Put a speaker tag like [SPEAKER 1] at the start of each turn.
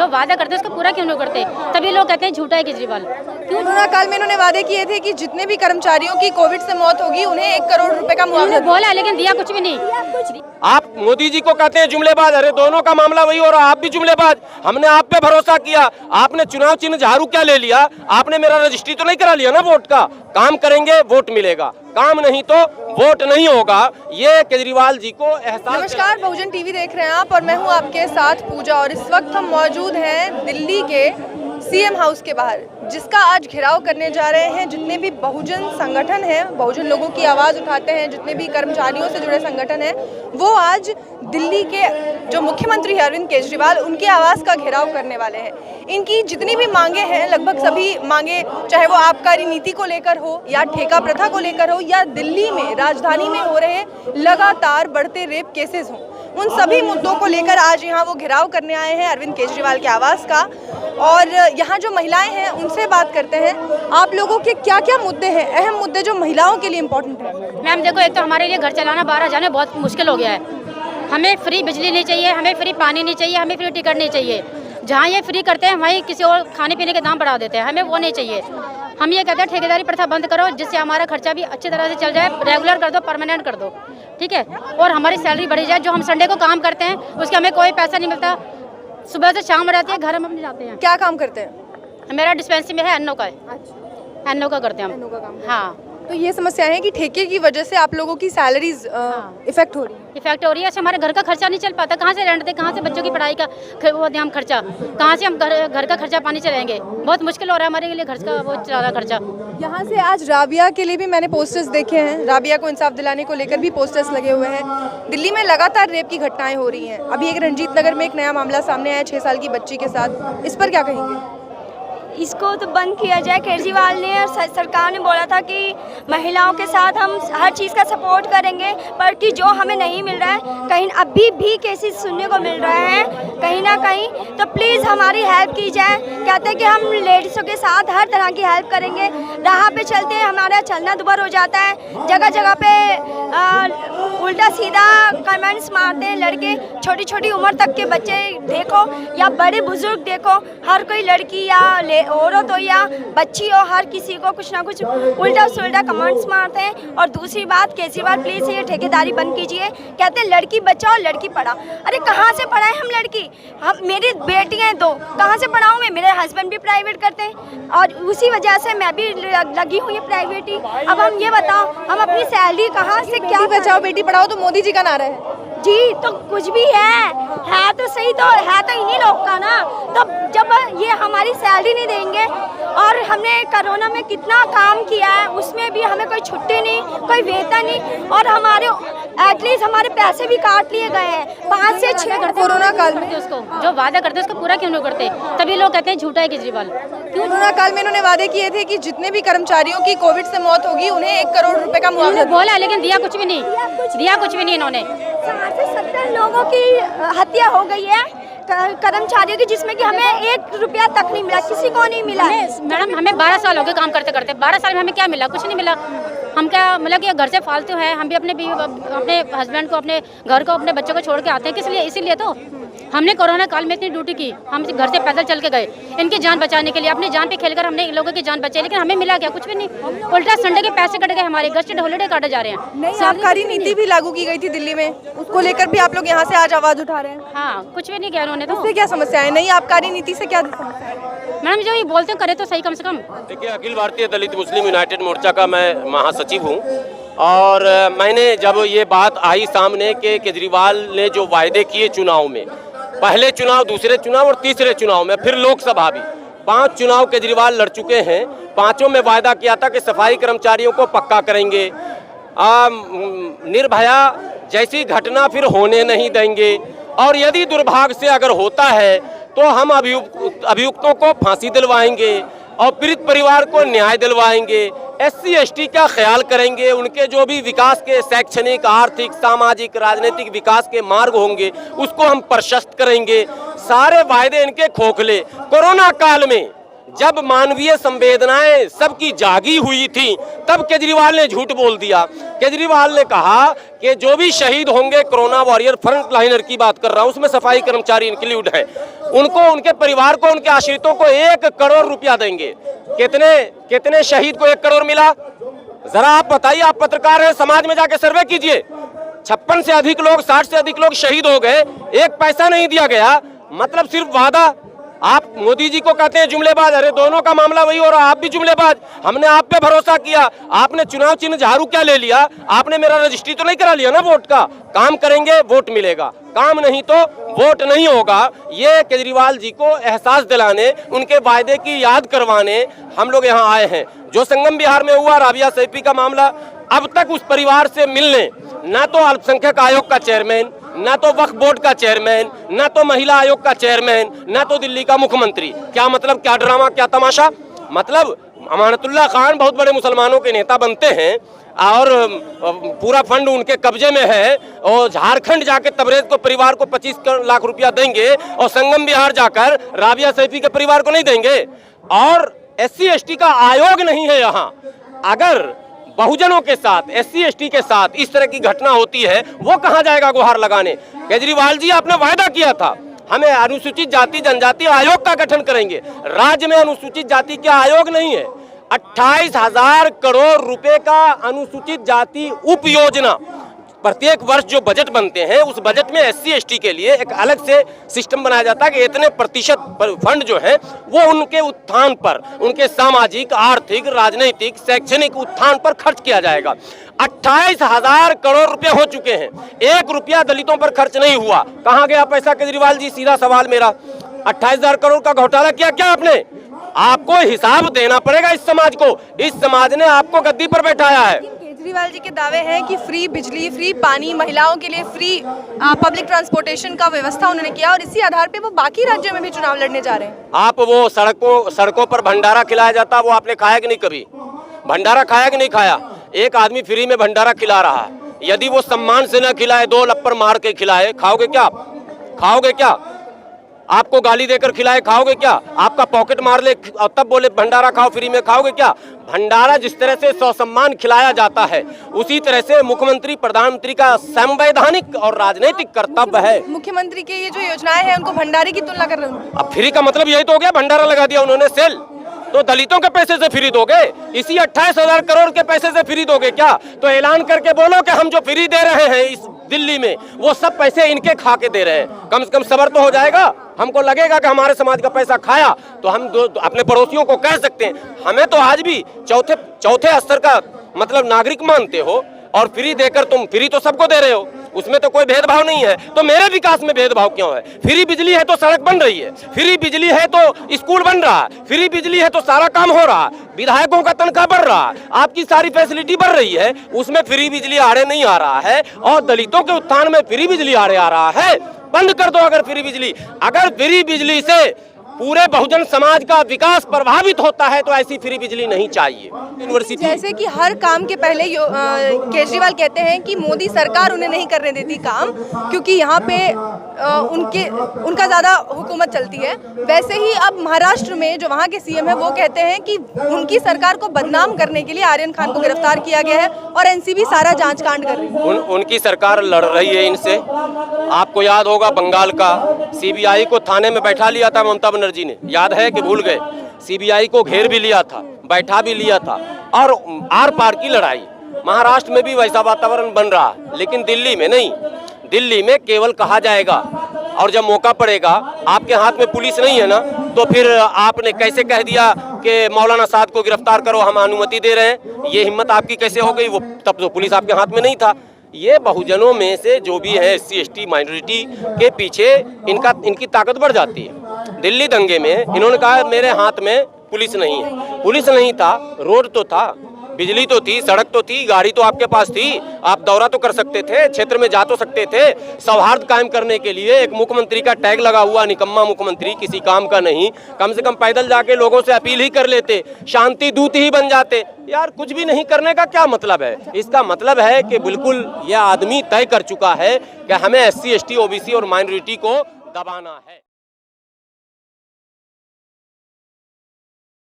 [SPEAKER 1] वादा करते हैं उसको पूरा क्यों नहीं करते? तभी लोग कहते हैं झूठा है केजरीवाल।
[SPEAKER 2] कोरोना काल में इन्होंने वादे किए थे कि जितने भी कर्मचारियों की कोविड से मौत होगी उन्हें 1 करोड़ रुपए का मुआवजा
[SPEAKER 1] बोला, लेकिन दिया कुछ भी नहीं।
[SPEAKER 3] आप मोदी जी को कहते हैं जुमलेबाज, अरे दोनों का मामला वही हो रहा, आप भी जुमलेबाज। हमने आप पे भरोसा किया, आपने चुनाव चिन्ह झाड़ू क्या ले लिया? आपने मेरा रजिस्ट्री तो नहीं करा लिया ना वोट का। काम करेंगे वोट मिलेगा, काम नहीं तो वोट नहीं होगा, ये केजरीवाल जी को एहसास।
[SPEAKER 2] नमस्कार, बहुजन टीवी देख रहे हैं आप और मैं हूं आपके साथ पूजा और इस वक्त हम मौजूद हैं दिल्ली के सीएम हाउस के बाहर, जिसका आज घेराव करने जा रहे हैं जितने भी बहुजन संगठन हैं, बहुजन लोगों की आवाज़ उठाते हैं, जितने भी कर्मचारियों से जुड़े संगठन हैं, वो आज दिल्ली के जो मुख्यमंत्री हैं अरविंद केजरीवाल, उनकी आवाज़ का घेराव करने वाले हैं। इनकी जितनी भी मांगे हैं, लगभग सभी मांगे, चाहे वो आबकारी नीति को लेकर हो या ठेका प्रथा को लेकर हो या दिल्ली में राजधानी में हो रहे लगातार बढ़ते रेप केसेस हों, उन सभी मुद्दों को लेकर आज यहाँ वो घेराव करने आए हैं अरविंद केजरीवाल के आवास का। और यहाँ जो महिलाएं हैं उनसे बात करते हैं, आप लोगों के क्या क्या मुद्दे हैं, अहम मुद्दे जो महिलाओं के लिए इम्पोर्टेंट है?
[SPEAKER 1] मैम देखो, एक तो हमारे लिए घर चलाना, बाहर जाना बहुत मुश्किल हो गया है। हमें फ्री बिजली नहीं चाहिए, हमें फ्री पानी नहीं चाहिए, हमें फ्री टिकट नहीं चाहिए। जहाँ ये फ्री करते हैं वहीं किसी और खाने पीने के दाम बढ़ा देते हैं, हमें वो नहीं चाहिए। हम ये कहते हैं ठेकेदारी प्रथा बंद करो, जिससे हमारा खर्चा भी अच्छी तरह से चल जाए, रेगुलर कर दो, परमानेंट कर दो, ठीक है। और हमारी सैलरी बढ़ी जाए, जो हम संडे को काम करते हैं उसके हमें कोई पैसा नहीं मिलता, सुबह से शाम रहती है, घर हम अपने जाते हैं।
[SPEAKER 2] क्या काम करते हैं?
[SPEAKER 1] मेरा डिस्पेंसरी में है, एनओ का है।
[SPEAKER 2] अच्छा,
[SPEAKER 1] एनओ का करते हैं हम।
[SPEAKER 2] का काम।
[SPEAKER 1] हाँ,
[SPEAKER 2] तो ये समस्या है कि ठेके की वजह से आप लोगों की सैलरीज इफेक्ट हो रही है?
[SPEAKER 1] इफेक्ट हो रही है। ऐसे हमारे घर का खर्चा नहीं चल पाता, कहाँ से रेंट दे, कहाँ से बच्चों की पढ़ाई का वो दे हम खर्चा, कहाँ से हम घर का खर्चा पानी चलाएंगे? बहुत मुश्किल हो रहा है हमारे लिए घर का वो चलाना खर्चा।
[SPEAKER 2] यहाँ से आज राबिया के लिए भी मैंने पोस्टर्स देखे हैं, राबिया को इंसाफ दिलाने को लेकर भी पोस्टर्स लगे हुए हैं। दिल्ली में लगातार रेप की घटनाएं हो रही हैं। अभी एक रंजीत नगर में एक नया मामला सामने आया 6 साल की बच्ची के साथ, इस पर क्या कहेंगे?
[SPEAKER 4] इसको तो बंद किया जाए। केजरीवाल ने और सरकार ने बोला था कि महिलाओं के साथ हम हर चीज़ का सपोर्ट करेंगे, पर कि जो हमें नहीं मिल रहा है, कहीं अभी भी केसेस सुनने को मिल रहे हैं कहीं ना कहीं, तो प्लीज़ हमारी हेल्प की जाए। कहते हैं कि हम लेडीज़ों के साथ हर तरह की हेल्प करेंगे। राह पे चलते हैं हमारा चलना दुबर हो जाता है, जगह जगह पे उल्टा सीधा कमेंट्स मारते हैं लड़के, छोटी छोटी उम्र तक के बच्चे देखो या बड़े बुजुर्ग देखो, हर कोई लड़की या औरत हो या बच्ची हो, हर किसी को कुछ ना कुछ उल्टा सुल्टा कमेंट्स मारते हैं। और दूसरी बात, केजरीवाल प्लीज़ ये ठेकेदारी बंद कीजिए। कहते हैं लड़की बचाओ लड़की पढ़ा, अरे कहाँ से पढ़ाएं हम लड़की? हम, मेरी बेटियाँ हैं 2, कहाँ से पढ़ाऊँ मैं? मेरे हस्बैंड भी प्राइवेट करते हैं और उसी वजह से मैं भी लगी हुई है प्राइवेट ही। अब हम ये बताओ, हम अपनी सैलरी कहाँ से, क्या
[SPEAKER 2] बचाओ बेटी पढ़ाओ तो मोदी जी का नारा है
[SPEAKER 4] जी, तो कुछ भी है तो सही, तो है तो इन्हीं लोग का ना। तो जब ये हमारी सैलरी नहीं देंगे, और हमने कोरोना में कितना काम किया है, उसमें भी हमें कोई छुट्टी नहीं, कोई वेतन नहीं, और हमारे एटलीस्ट हमारे पैसे भी काट लिए गए हैं 5 से 6
[SPEAKER 1] करते। कोरोना काल में उसको जो वादा करते हैं उसको पूरा क्यों नहीं करते? तभी लोग कहते हैं झूठा है केजरीवाल।
[SPEAKER 2] कोरोना काल में इन्होंने वादे किए थे कि जितने भी कर्मचारियों की कोविड से मौत होगी उन्हें 1 करोड़ रुपए का मुआवजा
[SPEAKER 1] बोला, लेकिन दिया कुछ भी नहीं, दिया कुछ भी नहीं इन्होंने।
[SPEAKER 4] 60 से 70 लोगों की हत्या हो गई है कर्मचारियों की, जिसमें कि हमें 1 रुपया तक नहीं मिला, किसी को नहीं मिला।
[SPEAKER 1] मैडम हमें 12 साल हो गए काम करते करते, 12 साल में हमें क्या मिला? कुछ नहीं मिला। हम क्या मतलब कि घर से फालतू है, हम भी अपने हस्बैंड को, अपने घर को, अपने बच्चों को छोड़ के आते हैं, किस लिए? इसीलिए तो हमने कोरोना काल में इतनी ड्यूटी की, हम घर से पैदल चल के गए इनकी जान बचाने के लिए, अपनी जान पे खेलकर हमने इन लोगों की जान बचाई, लेकिन हमें मिला क्या? कुछ भी नहीं। उल्टा संडे के पैसे कट गए हमारे, गस्टेड हॉलिडे काटे जा रहे हैं।
[SPEAKER 2] नई आबकारी नीति भी लागू की गई थी दिल्ली में, उसको लेकर भी आप लोग यहाँ से आज आवाज उठा रहे हैं।
[SPEAKER 1] हाँ, कुछ भी नहीं किया उन्होंने। तो
[SPEAKER 2] उससे क्या समस्या है? नई आबकारी नीति से क्या समस्या है?
[SPEAKER 1] मैडम जो ये बोलते करे तो सही, कम से कम।
[SPEAKER 3] देखिए, अखिल भारतीय दलित मुस्लिम यूनाइटेड मोर्चा का मैं महासचिव हूँ, और मैंने जब ये बात आई सामने कि केजरीवाल ने जो वायदे किए चुनाव में, पहले चुनाव, दूसरे चुनाव और तीसरे चुनाव में, फिर लोकसभा भी, 5 चुनाव केजरीवाल लड़ चुके हैं, 5 में वायदा किया था कि सफाई कर्मचारियों को पक्का करेंगे, निर्भया जैसी घटना फिर होने नहीं देंगे, और यदि दुर्भाग्य से अगर होता है तो हम अभियुक्तों को फांसी दिलवाएंगे और पीड़ित परिवार को न्याय दिलवाएंगे, SC ST का ख्याल करेंगे, उनके जो भी विकास के शैक्षणिक, आर्थिक, सामाजिक, राजनीतिक विकास के मार्ग होंगे उसको हम प्रशस्त करेंगे। सारे वायदे इनके खोखले। कोरोना काल में जब मानवीय संवेदनाएं सबकी जागी हुई थी तब केजरीवाल ने झूठ बोल दिया। केजरीवाल ने कहा कि जो भी शहीद होंगे कोरोना वॉरियर, फ्रंट लाइनर की बात कर रहा हूं, उसमें सफाई कर्मचारी इंक्लूड है, उनको, उनके परिवार को, उनके आश्रितों को 1 करोड़ रुपया देंगे। कितने शहीद को 1 करोड़ मिला? जरा आप बताइए, आप पत्रकार हैं, समाज में जाके सर्वे कीजिए। 56 से अधिक लोग, 60 से अधिक लोग शहीद हो गए, 1 पैसा नहीं दिया गया। मतलब सिर्फ वादा। आप मोदी जी को कहते हैं जुमलेबाज, अरे दोनों का मामला वही हो रहा, आप भी जुमलेबाज। हमने आप पे भरोसा किया, आपने चुनाव चिन्ह झाड़ू क्या ले लिया? आपने मेरा रजिस्ट्री तो नहीं करा लिया ना वोट का। काम करेंगे वोट मिलेगा, काम नहीं तो वोट नहीं होगा। ये केजरीवाल जी को एहसास दिलाने, उनके वायदे की याद करवाने हम लोग यहाँ आए हैं। जो संगम बिहार में हुआ, राबिया सैफी का मामला, अब तक उस परिवार से मिलने ना तो अल्पसंख्यक आयोग का चेयरमैन, ना तो वक्फ बोर्ड का चेयरमैन, ना तो महिला आयोग का चेयरमैन, ना तो दिल्ली का मुख्यमंत्री। क्या मतलब, क्या ड्रामा, क्या तमाशा? मतलब अमानतुल्लाह खान बहुत बड़े मुसलमानों के नेता बनते हैं और पूरा फंड उनके कब्जे में है, और झारखंड जाके तबरेज को परिवार को 25 लाख रुपया देंगे और संगम बिहार जाकर राबिया सैफी के परिवार को नहीं देंगे। और SC ST का आयोग नहीं है यहाँ। अगर बहुजनों के साथ, SC ST के साथ इस तरह की घटना होती है, वो कहाँ जाएगा गुहार लगाने? केजरीवाल जी, आपने वायदा किया था हमें अनुसूचित जाति जनजाति आयोग का गठन करेंगे। राज्य में अनुसूचित जाति का आयोग नहीं है। 28,000 करोड़ रुपए का अनुसूचित जाति उप योजना, प्रत्येक वर्ष जो बजट बनते हैं उस बजट में SC ST के लिए एक अलग से सिस्टम बनाया जाता है कि इतने प्रतिशत फंड जो है वो उनके उत्थान पर, उनके सामाजिक, आर्थिक, राजनीतिक, शैक्षणिक उत्थान पर खर्च किया जाएगा। 28,000 करोड़ रुपए हो चुके हैं, 1 रुपया दलितों पर खर्च नहीं हुआ। कहाँ गया पैसा केजरीवाल जी? सीधा सवाल मेरा। 28,000 करोड़ का घोटाला किया क्या आपने? आपको हिसाब देना पड़ेगा इस समाज को। इस समाज ने आपको गद्दी पर बैठाया है।
[SPEAKER 2] केजरीवाल जी के दावे हैं कि फ्री बिजली, फ्री पानी, महिलाओं के लिए फ्री पब्लिक ट्रांसपोर्टेशन का व्यवस्था उन्होंने किया, और इसी आधार पे वो बाकी राज्यों में भी चुनाव लड़ने जा रहे हैं।
[SPEAKER 3] आप वो सड़कों पर भंडारा खिलाया जाता, वो आपने खाया कि नहीं? कभी भंडारा खाया कि नहीं खाया? एक आदमी फ्री में भंडारा खिला रहा है, यदि वो सम्मान से न खिलाए, 2 लप्पर मार के खिलाए, खाओगे क्या आप? खाओगे क्या? आपको गाली देकर खिलाए, खाओगे क्या? आपका पॉकेट मार ले और तब बोले भंडारा खाओ फ्री में, खाओगे क्या? भंडारा जिस तरह से ससम्मान खिलाया जाता है, उसी तरह से मुख्यमंत्री, प्रधानमंत्री का संवैधानिक और राजनीतिक कर्तव्य है।
[SPEAKER 2] मुख्यमंत्री की ये जो योजनाएं हैं उनको भंडारे की तुलना कर रहे हैं।
[SPEAKER 3] अब फ्री का मतलब यही तो हो गया, भंडारा लगा दिया उन्होंने सेल। तो दलितों के पैसे से फ्री दोगे? इसी 28,000 करोड़ के पैसे से फ्री दोगे क्या? तो ऐलान करके बोलो कि हम जो फ्री दे रहे हैं इस दिल्ली में, वो सब पैसे इनके खा के दे रहे हैं। कम से कम सबर तो हो जाएगा। हमको लगेगा कि हमारे समाज का पैसा खाया तो हम अपने पड़ोसियों को कह सकते हैं। हमें तो आज भी चौथे स्तर का मतलब नागरिक मानते हो, और फ्री देकर तुम, फ्री तो सबको दे रहे हो, उसमें तो कोई भेदभाव नहीं है, तो मेरे विकास में भेदभाव क्यों है? फ्री बिजली है तो सड़क बन रही है, फ्री बिजली है तो स्कूल बन रहा है, फ्री बिजली है तो सारा काम हो रहा है, विधायकों का तनख्वाह बढ़ रहा है, आपकी सारी फैसिलिटी बढ़ रही है, उसमें फ्री बिजली आड़े नहीं आ रहा है। और दलितों के उत्थान में फ्री बिजली आड़े आ रहा है। बंद कर दो अगर फ्री बिजली। अगर फ्री बिजली से पूरे बहुजन समाज का विकास प्रभावित होता है तो ऐसी फ्री बिजली नहीं चाहिए। यूनिवर्सिटी
[SPEAKER 2] जैसे कि हर काम के पहले केजरीवाल कहते हैं कि मोदी सरकार उन्हें नहीं करने देती काम, क्योंकि यहाँ पे उनका ज़्यादा हुकूमत चलती है। वैसे ही अब महाराष्ट्र में जो वहाँ के CM है वो कहते हैं कि उनकी सरकार को बदनाम करने के लिए आर्यन खान को गिरफ्तार किया गया है और NCB सारा जांच कांड कर रही है।
[SPEAKER 3] उनकी सरकार लड़ रही है इनसे। आपको याद होगा बंगाल का CBI को थाने में बैठा लिया था ममता बनर्जी ने, याद है कि भूल गए? CBI को घेर भी लिया था, बैठा भी लिया था, और आर पार की लड़ाई। महाराष्ट्र में भी वैसा वातावरण बन रहा है, लेकिन दिल्ली में नहीं। दिल्ली में केवल कहा जाएगा, और जब मौका पड़ेगा, आपके हाथ में पुलिस नहीं है ना, तो फिर आपने कैसे कह दिया कि मौलाना साद को गिरफ्तार करो, हम अनुमति दे रहे हैं? ये हिम्मत आपकी कैसे हो गई? वो तब तो पुलिस आपके हाथ में नहीं था। ये बहुजनों में से जो भी है SC ST माइनॉरिटी के पीछे इनकी ताकत बढ़ जाती है। दिल्ली दंगे में इन्होंने कहा मेरे हाथ में पुलिस नहीं है। पुलिस नहीं था, रोड तो था, बिजली तो थी, सड़क तो थी, गाड़ी तो आपके पास थी, आप दौरा तो कर सकते थे, क्षेत्र में जा तो सकते थे। सौहार्द कायम करने के लिए एक मुख्यमंत्री का टैग लगा हुआ, निकम्मा मुख्यमंत्री, किसी काम का नहीं। कम से कम पैदल जाके लोगों से अपील ही कर लेते, शांति दूत ही बन जाते। यार कुछ भी नहीं करने का क्या मतलब है? इसका मतलब है कि बिल्कुल यह आदमी तय कर चुका है कि हमें SC ST OBC और माइनॉरिटी को दबाना है।